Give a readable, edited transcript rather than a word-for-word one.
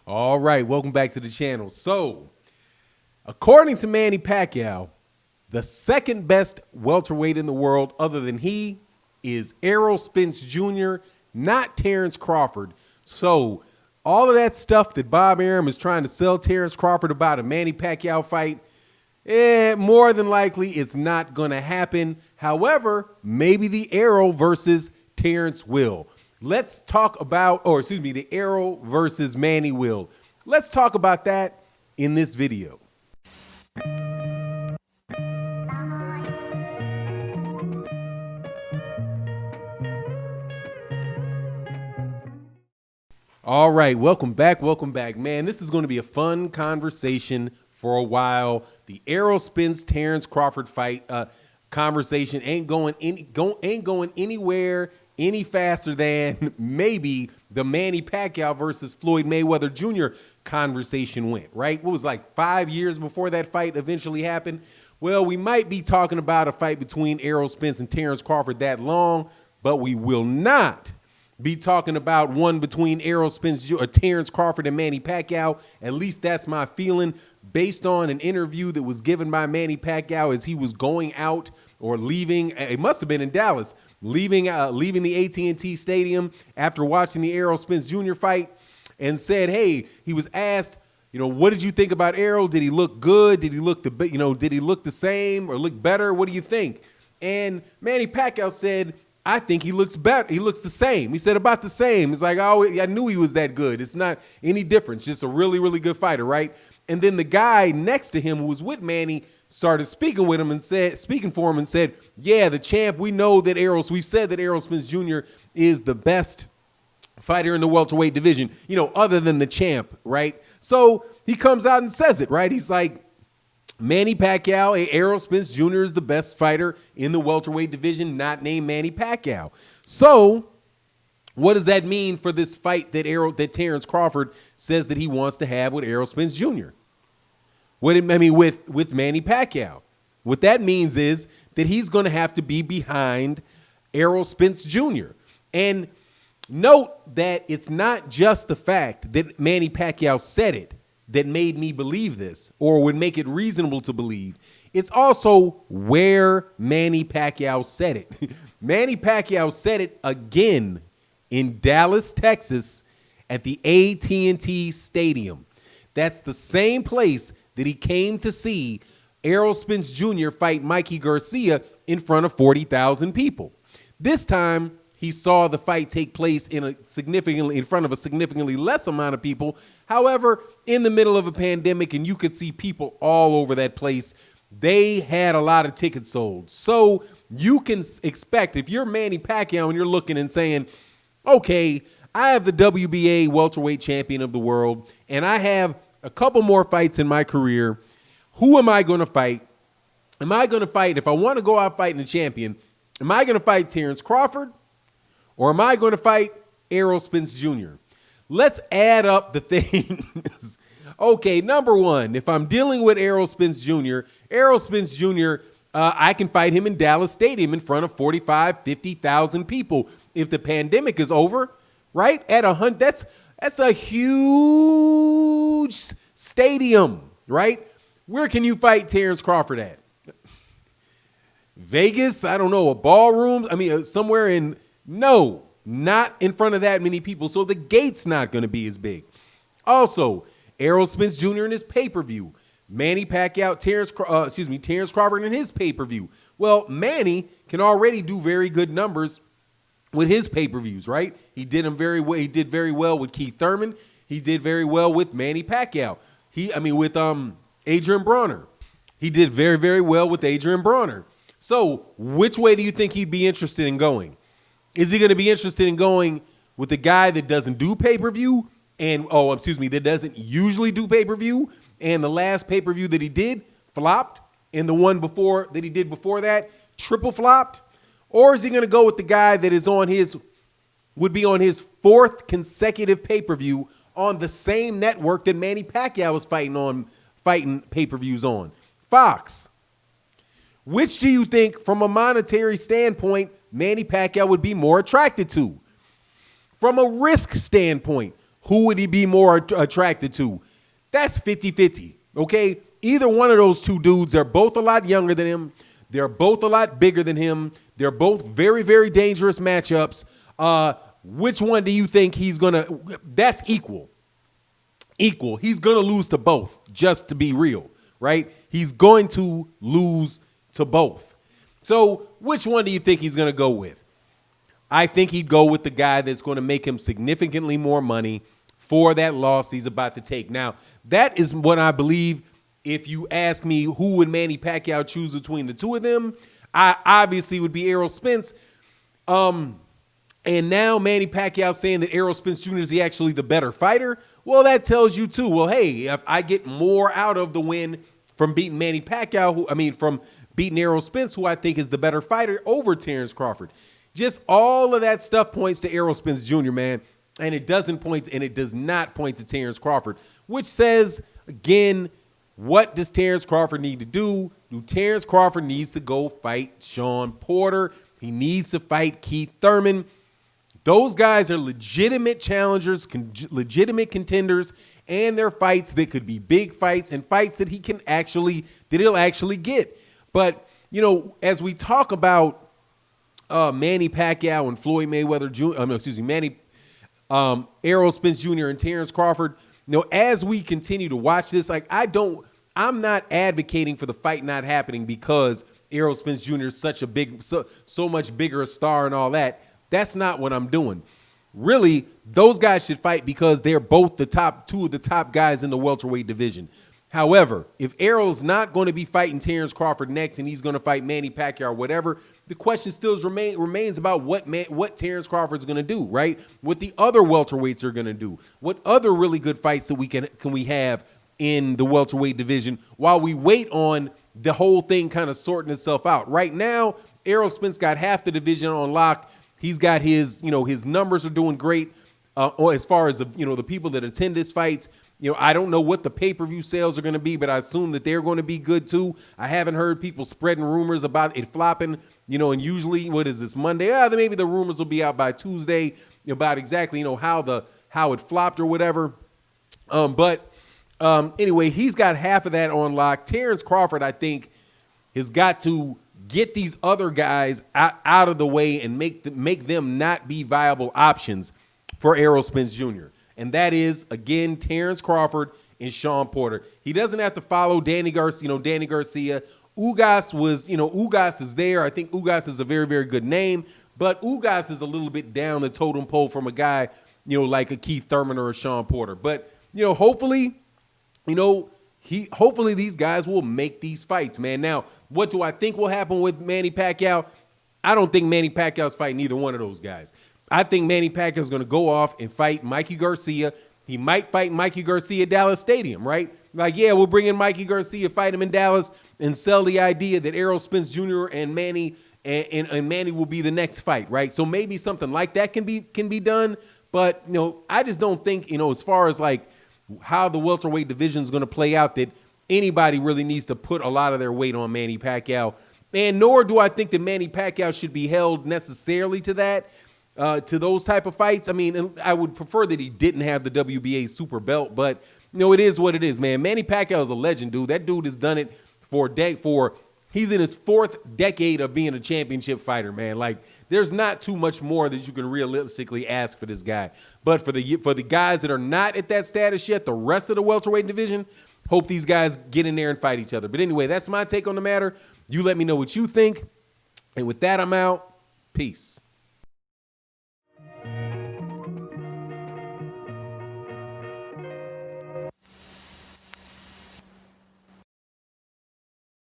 All right, welcome back to the channel. So, according to Manny Pacquiao, the second best welterweight in the world other than he is Errol Spence Jr., not Terence Crawford. So, all of that stuff that Bob Arum is trying to sell Terence Crawford about a Manny Pacquiao fight, more than likely it's not going to happen. However, maybe the Errol versus Terence will. Let's talk about, the Errol versus Manny will. Let's talk about that in this video. All right, welcome back. Man, this is going to be a fun conversation for a while. The Errol Spence Terence Crawford fight conversation ain't going anywhere any faster than maybe the Manny Pacquiao versus Floyd Mayweather Jr. conversation went, right? What was like 5 years before that fight eventually happened? Well, we might be talking about a fight between Errol Spence and Terence Crawford that long, but we will not be talking about one between Errol Spence or Terence Crawford and Manny Pacquiao. At least that's my feeling based on an interview that was given by Manny Pacquiao as he was going out or leaving. It must have been in Dallas, leaving the AT&T Stadium after watching the Errol Spence Jr. fight, and said, hey, he was asked, what did you think about Errol? Did he look good? Did he look did he look the same or look better? What do you think? And Manny Pacquiao said, I think he looks better. He looks the same. He said about the same. It's like, oh, I knew he was that good. It's not any difference. Just a really, really good fighter, right? And then the guy next to him who was with Manny started speaking for him and said, yeah, the champ, we've said that Errol Spence Jr. is the best fighter in the welterweight division, other than the champ, right? So he comes out and says it, right? He's like, Manny Pacquiao, Errol Spence Jr. is the best fighter in the welterweight division, not named Manny Pacquiao. So what does that mean for this fight that Terence Crawford says that he wants to have with Errol Spence Jr.? With Manny Pacquiao. What that means is that he's going to have to be behind Errol Spence Jr. And note that it's not just the fact that Manny Pacquiao said it that made me believe this or would make it reasonable to believe. It's also where Manny Pacquiao said it. Manny Pacquiao said it again in Dallas, Texas at the AT&T Stadium. That's the same place that he came to see Errol Spence Jr. fight Mikey Garcia in front of 40,000 people. This time, he saw the fight take place in front of a significantly less amount of people. However, in the middle of a pandemic, and you could see people all over that place, they had a lot of tickets sold. So you can expect, if you're Manny Pacquiao and you're looking and saying, okay, I have the WBA welterweight champion of the world, and I have a couple more fights in my career. Who am I going to fight? Am I going to fight, if I want to go out fighting a champion, am I going to fight Terence Crawford? Or am I going to fight Errol Spence Jr.? Let's add up the things. Okay, number one, if I'm dealing with Errol Spence Jr., I can fight him in Dallas Stadium in front of 45, 50,000 people. If the pandemic is over, right? That's a huge stadium, right? Where can you fight Terence Crawford at? Vegas? I don't know, a ballroom? Somewhere in... No, not in front of that many people, so the gate's not going to be as big. Also, Errol Spence Jr. in his pay-per-view. Manny Pacquiao, Terence Crawford in his pay-per-view. Well, Manny can already do very good numbers with his pay-per-views, right? He did them very well. He did very well with Keith Thurman. He did very well with Manny Pacquiao. With Adrian Bronner. He did very, very well with Adrian Bronner. So, which way do you think he'd be interested in going? Is he going to be interested in going with the guy that doesn't do pay-per-view that doesn't usually do pay-per-view, and the last pay-per-view that he did flopped, and the one that he did before that triple flopped? Or is he going to go with the guy that would be on his fourth consecutive pay-per-view on the same network that Manny Pacquiao was fighting pay-per-views on? Fox. Which do you think, from a monetary standpoint, Manny Pacquiao would be more attracted to? From a risk standpoint, who would he be more attracted to? That's 50-50, okay? Either one of those two dudes, they're both a lot younger than him. They're both a lot bigger than him. They're both very, very dangerous matchups. Which one do you think he's going to – that's equal. Equal. He's going to lose to both, just to be real, right? He's going to lose to both. So which one do you think he's going to go with? I think he'd go with the guy that's going to make him significantly more money for that loss he's about to take. Now, that is what I believe. If you ask me who would Manny Pacquiao choose between the two of them, I obviously would be Errol Spence. And now Manny Pacquiao saying that Errol Spence Jr. is actually the better fighter. Well, that tells you too. Well, hey, if I get more out of the win from beating Manny Pacquiao, from beating Errol Spence, who I think is the better fighter, over Terence Crawford. Just all of that stuff points to Errol Spence Jr., man. And it does not point to Terence Crawford, which says, again, what does Terence Crawford need to do? Terence Crawford needs to go fight Shawn Porter. He needs to fight Keith Thurman. Those guys are legitimate challengers, legitimate contenders, and they're fights that could be big fights and fights that he'll actually get. But, as we talk about Manny Pacquiao and Floyd Mayweather Jr., Errol Spence Jr. and Terence Crawford, as we continue to watch this, I'm not advocating for the fight not happening because Errol Spence Jr. is such a so much bigger a star and all that. That's not what I'm doing. Really, those guys should fight because they're both two of the top guys in the welterweight division. However, if Errol's not going to be fighting Terence Crawford next and he's going to fight Manny Pacquiao or whatever, the question still remains about what Terence Crawford's going to do, right? What the other welterweights are going to do. What other really good fights that we have in the welterweight division while we wait on the whole thing kind of sorting itself out. Right now, Errol Spence got half the division on lock. He's got his numbers are doing great as far as the people that attend his fights. I don't know what the pay-per-view sales are going to be, but I assume that they're going to be good too. I haven't heard people spreading rumors about it flopping, and usually, what is this, Monday? Maybe the rumors will be out by Tuesday about exactly, how it flopped or whatever. Anyway, he's got half of that on lock. Terence Crawford, I think, has got to get these other guys out of the way and make them not be viable options for Errol Spence Jr. And that is, again, Terence Crawford and Shawn Porter. He doesn't have to follow Danny Garcia. Ugas is there. I think Ugas is a very, very good name, but Ugas is a little bit down the totem pole from a guy, like a Keith Thurman or a Shawn Porter. But, hopefully these guys will make these fights, man. Now, what do I think will happen with Manny Pacquiao? I don't think Manny Pacquiao's fighting either one of those guys. I think Manny Pacquiao's going to go off and fight Mikey Garcia. He might fight Mikey Garcia at Dallas Stadium, right? We'll bring in Mikey Garcia, fight him in Dallas, and sell the idea that Errol Spence Jr. and Manny and Manny will be the next fight, right? So maybe something like that can be done. But I just don't think as far as how the welterweight division is going to play out, that anybody really needs to put a lot of their weight on Manny Pacquiao. And nor do I think that Manny Pacquiao should be held necessarily to that, to those type of fights. I would prefer that he didn't have the WBA super belt, but it is what it is, man. Manny Pacquiao is a legend, dude. That dude has done it he's in his fourth decade of being a championship fighter, man. There's not too much more that you can realistically ask for this guy. But for the guys that are not at that status yet, the rest of the welterweight division, hope these guys get in there and fight each other. But anyway, that's my take on the matter. You let me know what you think. And with that, I'm out. Peace.